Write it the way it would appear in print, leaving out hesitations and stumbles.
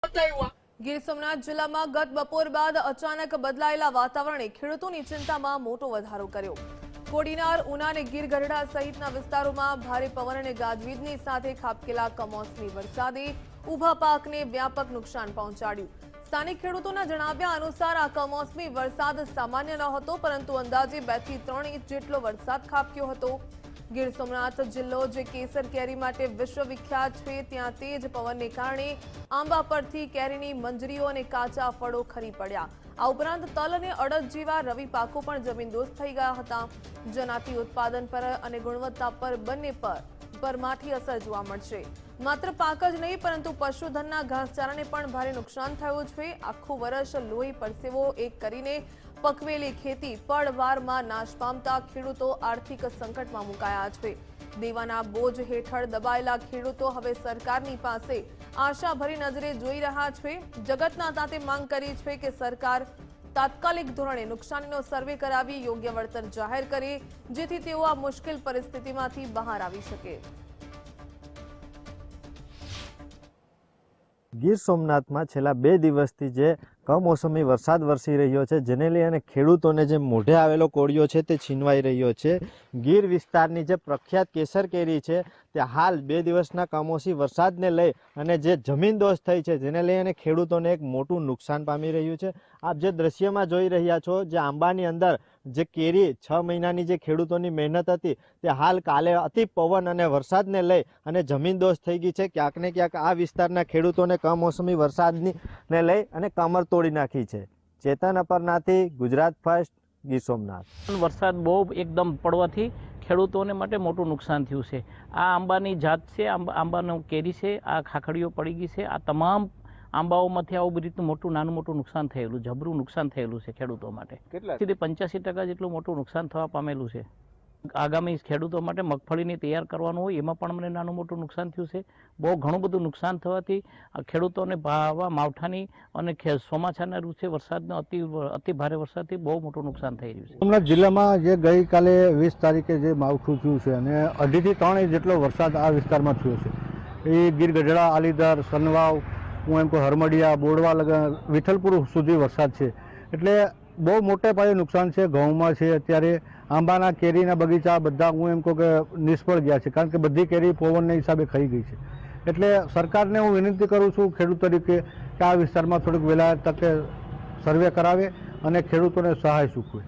ગીર સોમનાથ જિલ્લામાં ગત બપોર બાદ અચાનક બદલાયેલા વાતાવરણે ખેડૂતોની ચિંતામાં મોટો વધારો કર્યો। કોડીનાર, ઉના અને ગીર ગઢડા સહિતના વિસ્તારોમાં ભારે પવન અને ગાજવીજની સાથે ખાબકેલા કમોસમી વરસાદે ઊભા પાકને વ્યાપક નુકસાન પહોંચાડ્યું। સ્થાનિક ખેડૂતોના જણાવ્યા અનુસાર આ કમોસમી વરસાદ સામાન્ય ન હતો, પરંતુ અંદાજે 2 થી 3 ઇંચ જેટલો વરસાદ ખાબક્યો હતો। ગીર સોમનાથ જિલ્લો જે કેસર કેરી માટે વિશ્વવિખ્યાત છે, ત્યાં તેજ પવનને કારણે આંબા પરથી કેરીની મંજરીઓ અને કાચા ફળો ખરી પડ્યા। આ ઉપરાંત તલ અને અડદ જેવા રવિ પાકો પણ જમીનદોસ્ત થઈ ગયા હતા, જેનાથી ઉત્પાદન પર અને ગુણવત્તા પર બંને પર માઠી અસર જોવા મળશે। માત્ર પાક જ નહીં, પરંતુ પશુધનના ઘાસચારાને પણ ભારે નુકસાન થયું છે। આખું વર્ષ લોહી પરસેવો એક કરીને પકવેલી ખેતી પળવારમાં નાશ પામતા ખેડૂતો આર્થિક સંકટમાં મુકાયા છે। દેવાના બોજ હેઠળ દબાયેલા ખેડૂતો હવે સરકારની પાસે આશાભરી નજરે જોઈ રહ્યા છે। જગતના તાતે માંગ કરી છે કે સરકાર તાત્કાલિક ધોરણે નુકસાનીનો સર્વે કરાવી યોગ્ય વળતર જાહેર કરે, જેથી તેઓ આ મુશ્કેલ પરિસ્થિતિમાંથી બહાર આવી શકે। ગીર સોમનાથમાં છેલ્લા 2 દિવસથી જે કમોસમી વરસાદ વરસી રહ્યો છે, જેને લઈને ખેડૂતોને જે મોઢે આવેલો કોળિયો છે તે છીનવાઈ રહ્યો છે। ગીર વિસ્તારની જે પ્રખ્યાત કેસર કેરી છે તે હાલ 2 દિવસના કમોસમી વરસાદને લઈ અને જે જમીનદોસ્ત થઈ છે, જેને લઈને ખેડૂતોને એક મોટું નુકસાન પામી રહ્યું છે। આપ જે દ્રશ્યમાં જોઈ રહ્યા છો, જે આંબાની અંદર જે કેરી 6 મહિનાની જે ખેડૂતોની મહેનત હતી તે હાલ કાલે અતિ પવન અને વરસાદને લઈ અને જમીનદોસ્ત થઈ ગઈ છે। ક્યાંક ને ક્યાંક આ વિસ્તારના ખેડૂતોને કમોસમી વરસાદને લઈ અને કમર તોડી નાખી છે। ચેતન અપરનાથી, ગુજરાત ફર્સ્ટ, ગીર સોમનાથ। વરસાદ બહુ એકદમ પડવાથી ખેડૂતોને માટે મોટું નુકસાન થયું છે। આ આંબાની જાત છે, આંબાનો કેરી છે, આ ખાખડીઓ પડી ગઈ છે। આ તમામ આંબાઓમાંથી આવું રીતનું નાનું મોટું નુકસાન થયેલું, જબરું નુકસાન થયેલું છે ખેડૂતો માટે। કેટલા 85% જેટલું મોટું નુકસાન થવા પામેલું છે। આગામી ખેડૂતો માટે મગફળીને તૈયાર કરવાનું હોય, એમાં પણ અમને નાનું મોટું નુકસાન થયું છે। બહુ ઘણું બધું નુકસાન થવાથી ખેડૂતોને માવઠાની અને ચોમાસાના ઋતુએ વરસાદનો અતિ ભારે વરસાદથી બહુ મોટું નુકસાન થઈ રહ્યું છે। સોમનાથ જિલ્લામાં જે ગઈકાલે 20 તારીખે જે માવઠું થયું છે અને 2.5 થી 3 ઇંચ જેટલો વરસાદ આ વિસ્તારમાં થયો છે। એ ગીર ગઢડા, આલીદર, સનવાવ, હું એમ કહું હરમડિયા, બોડવા લગન વિઠ્ઠલપુર સુધી વરસાદ છે। એટલે બહુ મોટે પાયે નુકસાન છે। ઘઉંમાં છે, અત્યારે આંબાના કેરીના બગીચા બધા હું એમ કહું કે નિષ્ફળ ગયા છે, કારણ કે બધી કેરી પવનના હિસાબે ખાઈ ગઈ છે। એટલે સરકારને હું વિનંતી કરું છું ખેડૂત તરીકે કે આ વિસ્તારમાં થોડીક વહેલા તકે સર્વે કરાવે અને ખેડૂતોને સહાય ચૂકવે।